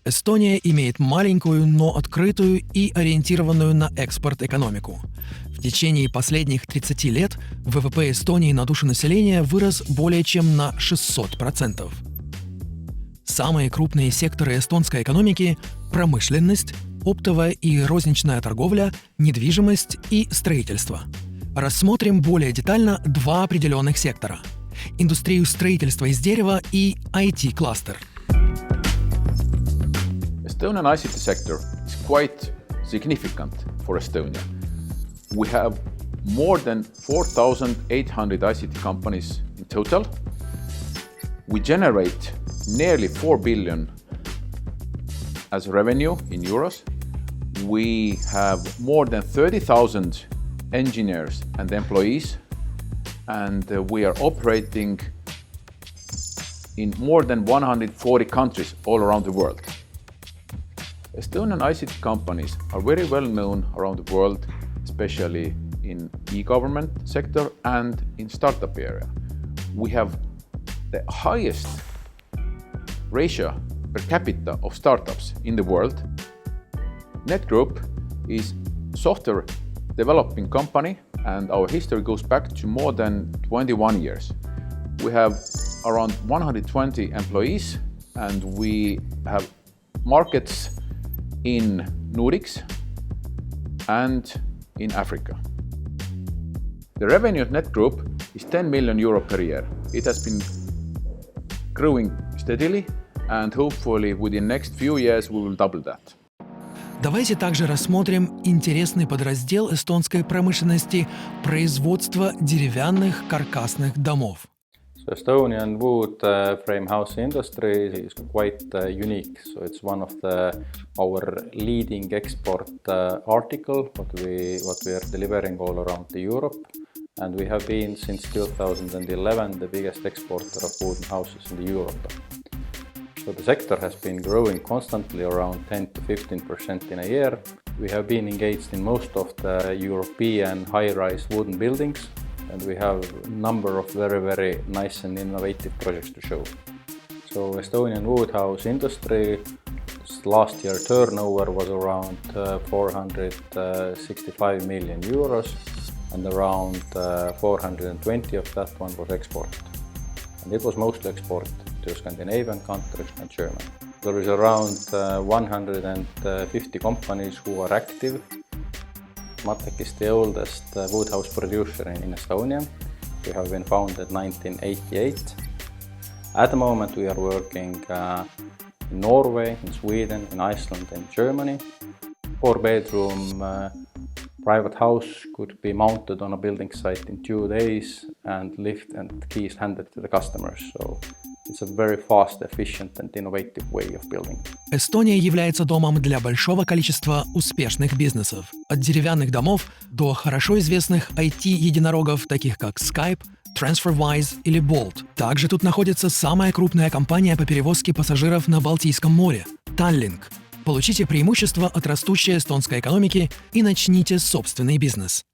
Эстония имеет маленькую, но открытую и ориентированную на экспорт экономику. В течение последних 30 лет ВВП Эстонии на душу населения вырос более чем на 600%. Самые крупные секторы эстонской экономики – промышленность, оптовая и розничная торговля, недвижимость и строительство. Рассмотрим более детально два определенных сектора – индустрию строительства из дерева и IT-кластер. Estonian ICT sector is quite significant for Estonia. We have more than 4,800 ICT companies in total. We generate nearly 4 billion as revenue in euros. We have more than 30,000 engineers and employees, and we are operating in more than 140 countries all around the world. Estonian ICT companies are very well known around the world, especially in e-government sector and in startup area. We have the highest ratio per capita of startups in the world. Net Group is a software developing company, and our history goes back to more than 21 years. We have around 120 employees, and we have markets in Nordics and in Africa. The revenue of Net Group is 10 million euro per year. It has been growing steadily, and hopefully within next few years we will double that. Давайте также рассмотрим интересный подраздел эстонской промышленности – производство деревянных каркасных домов. So Estonian wood frame house industry is quite unique. So it's one of our leading export article what we are delivering all around the Europe, and we have been since 2011 the biggest exporter of wooden houses in Europe. So the sector has been growing constantly around 10 to 15% in a year. We have been engaged in most of the European high-rise wooden buildings, and we have a number of very nice and innovative projects to show. So Estonian wood house industry, last year turnover was around 465 million euros, and around 420 of that one was exported. And it was mostly exported to Scandinavian countries and Germany. There is around 150 companies who are active. Matek is the oldest wood house producer in Estonia. We have been founded in 1988. At the moment we are working in Norway, in Sweden, in Iceland and Germany. 4-bedroom private house could be mounted on a building site in 2 days, and lift and keys handed to the customers. So it's a very fast, efficient and innovative way of building. Эстония является домом для большого количества успешных бизнесов. От деревянных домов до хорошо известных IT-единорогов, таких как Skype, TransferWise или Bolt. Также тут находится самая крупная компания по перевозке пассажиров на Балтийском море – Tallink. Получите преимущество от растущей эстонской экономики и начните собственный бизнес.